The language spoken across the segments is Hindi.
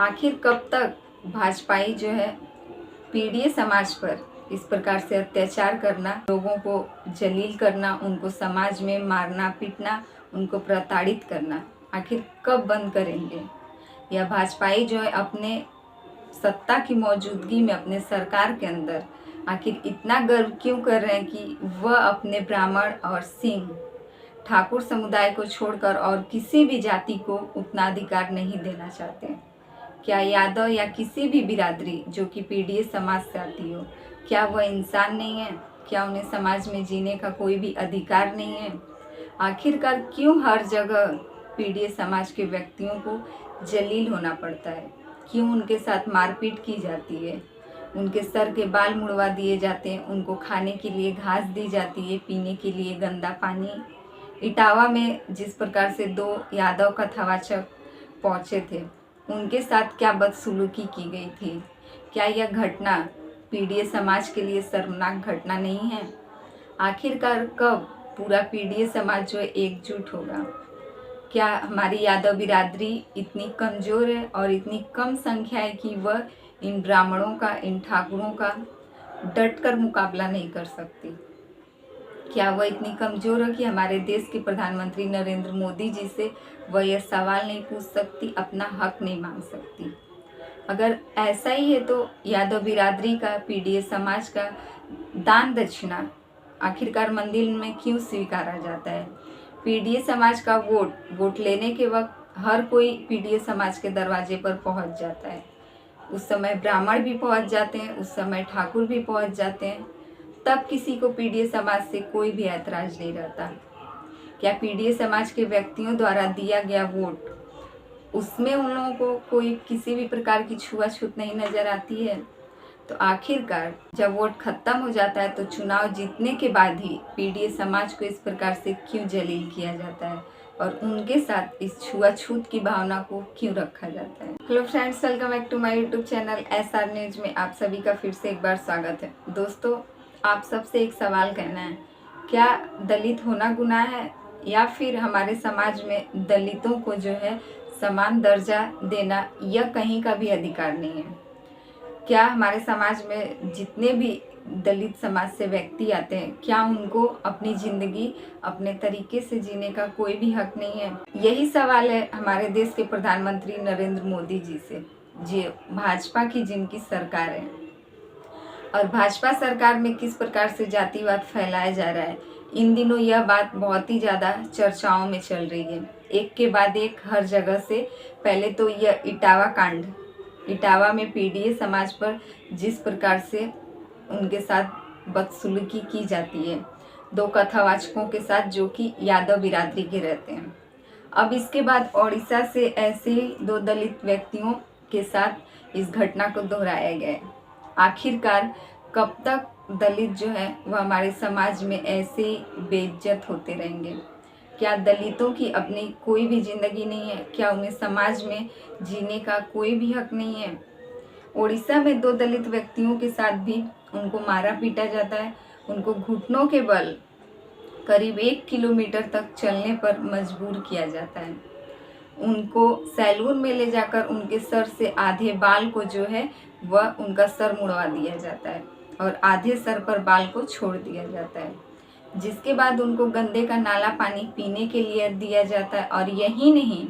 आखिर कब तक भाजपाई जो है पीड़ित समाज पर इस प्रकार से अत्याचार करना, लोगों को जलील करना, उनको समाज में मारना पीटना, उनको प्रताड़ित करना आखिर कब बंद करेंगे? या भाजपाई जो है अपने सत्ता की मौजूदगी में अपने सरकार के अंदर आखिर इतना गर्व क्यों कर रहे हैं कि वह अपने ब्राह्मण और सिंह ठाकुर समुदाय को छोड़कर और किसी भी जाति को उतना अधिकार नहीं देना चाहते? क्या यादव या किसी भी बिरादरी जो कि पीड़ित समाज से आती हो, क्या वह इंसान नहीं है? क्या उन्हें समाज में जीने का कोई भी अधिकार नहीं है? आखिरकार क्यों हर जगह पीड़ित समाज के व्यक्तियों को जलील होना पड़ता है? क्यों उनके साथ मारपीट की जाती है? उनके सर के बाल मुड़वा दिए जाते हैं, उनको खाने के लिए घास दी जाती है, पीने के लिए गंदा पानी। इटावा में जिस प्रकार से 2 यादव कथावाचक पहुंचे थे, उनके साथ क्या बदसलूकी की गई थी? क्या यह घटना पीड़ित समाज के लिए शर्मनाक घटना नहीं है? आखिरकार कब पूरा पीड़ित समाज जो है एकजुट होगा? क्या हमारी यादव बिरादरी इतनी कमज़ोर है और इतनी कम संख्या है कि वह इन ब्राह्मणों का, इन ठाकुरों का डटकर मुकाबला नहीं कर सकती? क्या वह इतनी कमज़ोर है कि हमारे देश के प्रधानमंत्री नरेंद्र मोदी जी से वह यह सवाल नहीं पूछ सकती, अपना हक नहीं मांग सकती? अगर ऐसा ही है तो यादव बिरादरी का, पीड़ित समाज का दान दक्षिणा आखिरकार मंदिर में क्यों स्वीकारा जाता है? पीड़ित समाज का वोट लेने के वक्त हर कोई पीड़ित समाज के दरवाजे पर पहुंच जाता है। उस समय ब्राह्मण भी पहुंच जाते हैं, उस समय ठाकुर भी पहुंच जाते हैं, तब किसी को पीड़ित समाज से कोई भी ऐतराज नहीं रहता। क्या पीड़ित समाज के व्यक्तियों द्वारा दिया गया वोट, उसमें उन लोगों को कोई किसी भी प्रकार की छुआछूत नहीं नजर आती है? तो आखिरकार जब वोट खत्म हो जाता है तो चुनाव जीतने के बाद ही पीड़ित समाज को इस प्रकार से क्यों जलील किया जाता है और उनके साथ इस छुआछूत की भावना को क्यों रखा जाता है? Hello friends, welcome back to my YouTube channel SR news में आप सभी का फिर से एक बार स्वागत है। दोस्तों, आप सबसे एक सवाल कहना है, क्या दलित होना गुनाह है या फिर हमारे समाज में दलितों को जो है समान दर्जा देना यह कहीं का भी अधिकार नहीं है? क्या हमारे समाज में जितने भी दलित समाज से व्यक्ति आते हैं, क्या उनको अपनी ज़िंदगी अपने तरीके से जीने का कोई भी हक नहीं है? यही सवाल है हमारे देश के प्रधानमंत्री नरेंद्र मोदी जी से, जो भाजपा की जिनकी सरकार है। और भाजपा सरकार में किस प्रकार से जातिवाद फैलाया जा रहा है, इन दिनों यह बात बहुत ही ज़्यादा चर्चाओं में चल रही है। एक के बाद एक हर जगह से, पहले तो यह इटावा कांड, इटावा में पीड़ित समाज पर जिस प्रकार से उनके साथ बदसलूकी की जाती है 2 कथावाचकों के साथ जो कि यादव बिरादरी के रहते हैं। अब इसके बाद ओडिशा से ऐसे ही 2 दलित व्यक्तियों के साथ इस घटना को दोहराया गया है। आखिरकार कब तक दलित जो है वह हमारे समाज में ऐसे ही बेइज्जत होते रहेंगे? क्या दलितों की अपनी कोई भी ज़िंदगी नहीं है? क्या उन्हें समाज में जीने का कोई भी हक नहीं है? ओडिशा में 2 दलित व्यक्तियों के साथ भी उनको मारा पीटा जाता है, उनको घुटनों के बल करीब 1 किलोमीटर तक चलने पर मजबूर किया जाता है। उनको सैलून में ले जाकर उनके सर से आधे बाल को जो है वह उनका सर मुड़वा दिया जाता है और आधे सर पर बाल को छोड़ दिया जाता है, जिसके बाद उनको गंदे का नाला पानी पीने के लिए दिया जाता है। और यही नहीं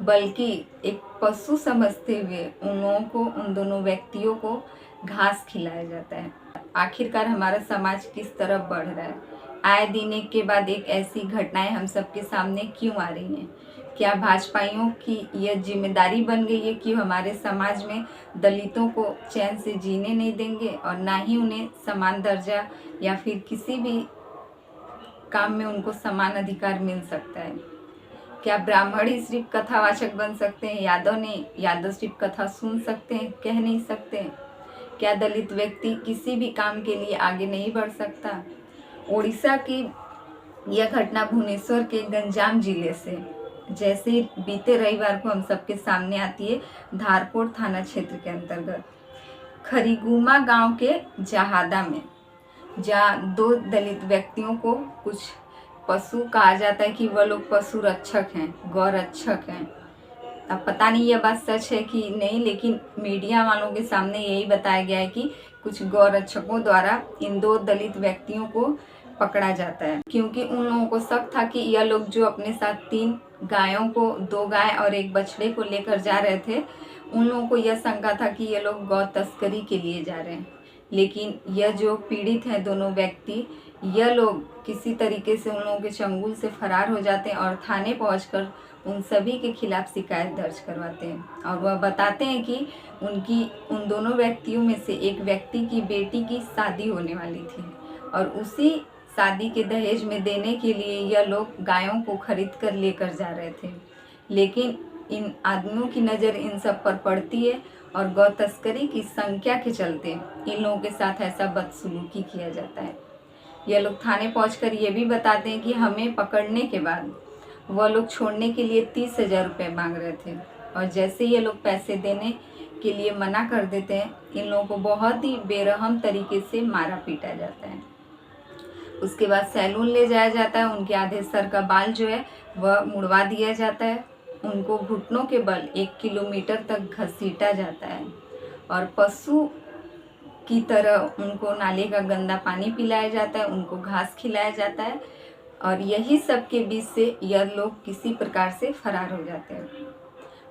बल्कि एक पशु समझते हुए उन लोगों को, उन दोनों व्यक्तियों को घास खिलाया जाता है। आखिरकार हमारा समाज किस तरफ बढ़ रहा है? आए दिन एक के बाद एक ऐसी घटनाएं हम सबके सामने क्यों आ रही हैं? क्या भाजपाइयों की यह जिम्मेदारी बन गई है कि हमारे समाज में दलितों को चैन से जीने नहीं देंगे और ना ही उन्हें समान दर्जा या फिर किसी भी काम में उनको समान अधिकार मिल सकता है? क्या ब्राह्मण ही सिर्फ कथावाचक बन सकते हैं? यादव नहीं, यादव सिर्फ कथा सुन सकते हैं, कह नहीं सकते? क्या दलित व्यक्ति किसी भी काम के लिए आगे नहीं बढ़ सकता? ओडिशा की यह घटना भुवनेश्वर के गंजाम जिले से जैसे बीते रविवार को हम सबके सामने आती है, धारकोट थाना क्षेत्र के अंतर्गत खरीगुमा गांव के जहादा में, जहाँ 2 दलित व्यक्तियों को कुछ पशु कहा जाता है कि वह लोग पशु रक्षक हैं, गौ रक्षक हैं, अब पता नहीं यह बात सच है कि नहीं, लेकिन मीडिया वालों के सामने यही बताया गया है कि कुछ गौरक्षकों द्वारा इन 2 दलित व्यक्तियों को पकड़ा जाता है, क्योंकि उन लोगों को शक था कि यह लोग जो अपने साथ 3 गायों को, 2 गाय और 1 बछड़े को लेकर जा रहे थे, उन लोगों को यह शंका था कि ये लोग गौ तस्करी के लिए जा रहे हैं। लेकिन यह जो पीड़ित हैं दोनों व्यक्ति, यह लोग किसी तरीके से उन लोगों के चंगुल से फरार हो जाते हैं और थाने पहुंचकर उन सभी के खिलाफ शिकायत दर्ज करवाते हैं। और वह बताते हैं कि उन दोनों व्यक्तियों में से एक व्यक्ति की बेटी की शादी होने वाली थी और उसी शादी के दहेज में देने के लिए यह लोग गायों को खरीद कर लेकर जा रहे थे। लेकिन इन आदमियों की नज़र इन सब पर पड़ती है और गौ तस्करी की संख्या के चलते इन लोगों के साथ ऐसा बदसलूकी किया जाता है। यह लोग थाने पहुंचकर ये भी बताते हैं कि हमें पकड़ने के बाद वह लोग छोड़ने के लिए 30,000 रुपये मांग रहे थे और जैसे ये लोग पैसे देने के लिए मना कर देते हैं, इन लोगों को बहुत ही बेरहम तरीके से मारा पीटा जाता है। उसके बाद सैलून ले जाया जाता है, उनके आधे सर का बाल जो है वह मुड़वा दिया जाता है, उनको घुटनों के बल 1 किलोमीटर तक घसीटा जाता है और पशु की तरह उनको नाले का गंदा पानी पिलाया जाता है, उनको घास खिलाया जाता है और यही सब के बीच से यह लोग किसी प्रकार से फरार हो जाते हैं।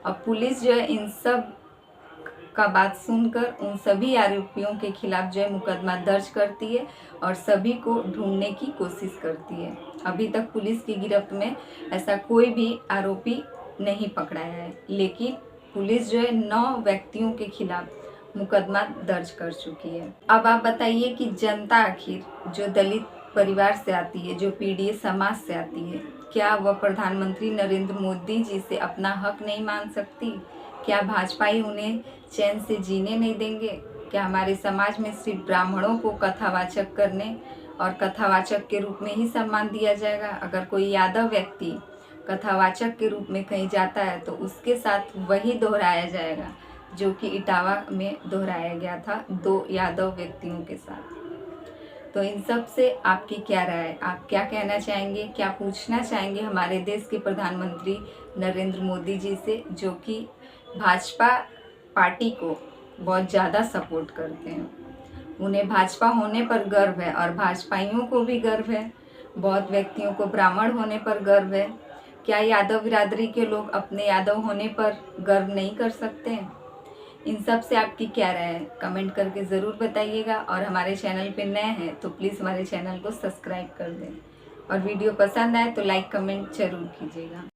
अब पुलिस जो है इन सब का बात सुनकर उन सभी आरोपियों के खिलाफ जो है मुकदमा दर्ज करती है और सभी को ढूंढने की कोशिश करती है। अभी तक पुलिस की गिरफ्त में ऐसा कोई भी आरोपी नहीं पकड़ाया है, लेकिन पुलिस जो है 9 व्यक्तियों के खिलाफ मुकदमा दर्ज कर चुकी है। अब आप बताइए कि जनता आखिर जो दलित परिवार से आती है, जो पीड़ित समाज से आती है, क्या वह प्रधानमंत्री नरेंद्र मोदी जी से अपना हक नहीं मान सकती? क्या भाजपा ही उन्हें चैन से जीने नहीं देंगे? क्या हमारे समाज में सिर्फ ब्राह्मणों को कथावाचक करने और कथावाचक के रूप में ही सम्मान दिया जाएगा? अगर कोई यादव व्यक्ति कथावाचक के रूप में कहीं जाता है तो उसके साथ वही दोहराया जाएगा जो कि इटावा में दोहराया गया था 2 यादव व्यक्तियों के साथ। तो इन सब से आपकी क्या राय है? आप क्या कहना चाहेंगे, क्या पूछना चाहेंगे हमारे देश के प्रधानमंत्री नरेंद्र मोदी जी से, जो कि भाजपा पार्टी को बहुत ज़्यादा सपोर्ट करते हैं? उन्हें भाजपा होने पर गर्व है और भाजपाइयों को भी गर्व है, बहुत व्यक्तियों को ब्राह्मण होने पर गर्व है। क्या यादव बिरादरी के लोग अपने यादव होने पर गर्व नहीं कर सकते हैं? इन सब से आपकी क्या राय है? कमेंट करके ज़रूर बताइएगा और हमारे चैनल पे नए हैं तो प्लीज़ हमारे चैनल को सब्सक्राइब कर दें और वीडियो पसंद आए तो लाइक कमेंट ज़रूर कीजिएगा।